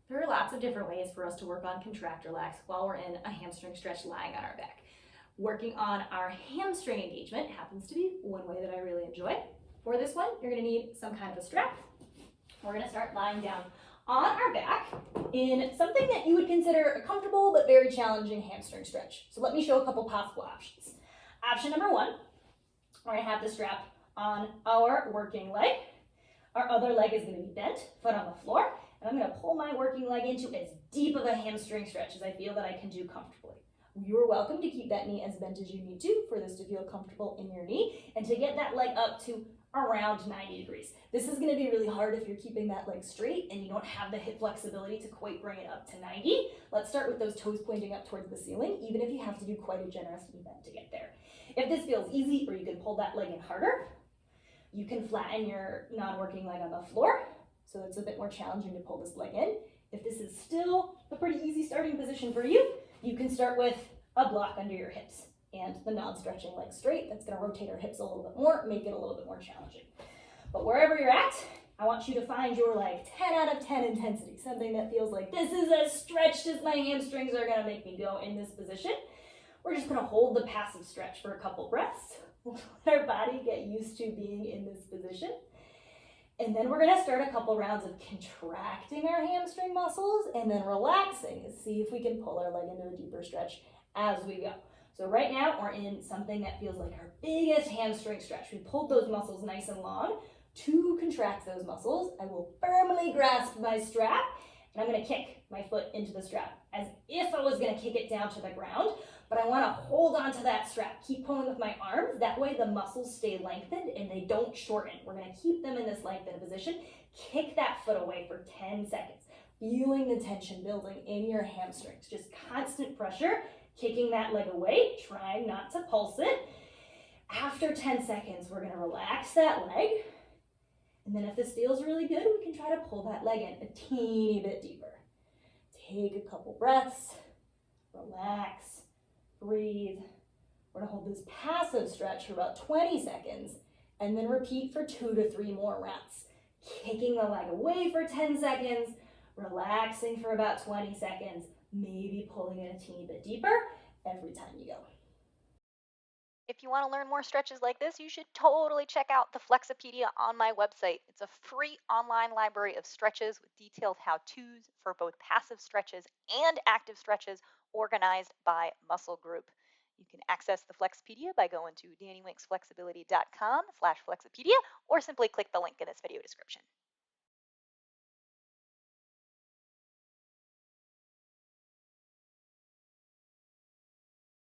There are lots of different ways for us to work on contract relax while we're in a hamstring stretch lying on our back. Working on our hamstring engagement happens to be one way that I really enjoy. For this one, you're going to need some kind of a strap. We're going to start lying down on our back in something that you would consider a comfortable but very challenging hamstring stretch. So let me show a couple possible options. Option number one, we're going to have the strap on our working leg. Our other leg is going to be bent, foot on the floor, and I'm going to pull my working leg into as deep of a hamstring stretch as I feel that I can do comfortably. You are welcome to keep that knee as bent as you need to for this to feel comfortable in your knee and to get that leg up to around 90 degrees. This is going to be really hard if you're keeping that leg straight and you don't have the hip flexibility to quite bring it up to 90. Let's start with those toes pointing up towards the ceiling, even if you have to do quite a generous knee bend to get there. If this feels easy, or you can pull that leg in harder, you can flatten your non-working leg on the floor, so it's a bit more challenging to pull this leg in. If this is still a pretty easy starting position for you, you can start with a block under your hips and the non-stretching leg straight. That's going to rotate our hips a little bit more, make it a little bit more challenging. But wherever you're at, I want you to find your 10 out of 10 intensity, something that feels like this is as stretched as my hamstrings are going to make me go in this position. We're just going to hold the passive stretch for a couple breaths. Let our body get used to being in this position. And then we're going to start a couple rounds of contracting our hamstring muscles and then relaxing and see if we can pull our leg into a deeper stretch as we go. So right now we're in something that feels like our biggest hamstring stretch. We pulled those muscles nice and long. To contract those muscles, I will firmly grasp my strap and I'm going to kick my foot into the strap as if I was going to kick it down to the ground. But I want to hold onto that strap, keep pulling with my arms. That way the muscles stay lengthened and they don't shorten. We're going to keep them in this lengthened position. Kick that foot away for 10 seconds, feeling the tension building in your hamstrings. Just constant pressure, kicking that leg away, trying not to pulse it. After 10 seconds, we're going to relax that leg. And then if this feels really good, we can try to pull that leg in a teeny bit deeper. Take a couple breaths, relax. Breathe. We're going to hold this passive stretch for about 20 seconds and then repeat for 2 to 3 more rounds. Kicking the leg away for 10 seconds, relaxing for about 20 seconds, maybe pulling in a teeny bit deeper every time you go. If you want to learn more stretches like this, you should totally check out the Flexopedia on my website. It's a free online library of stretches with detailed how-tos for both passive stretches and active stretches organized by muscle group. You can access the Flexopedia by going to dannywinksflexibility.com/Flexopedia or simply click the link in this video description.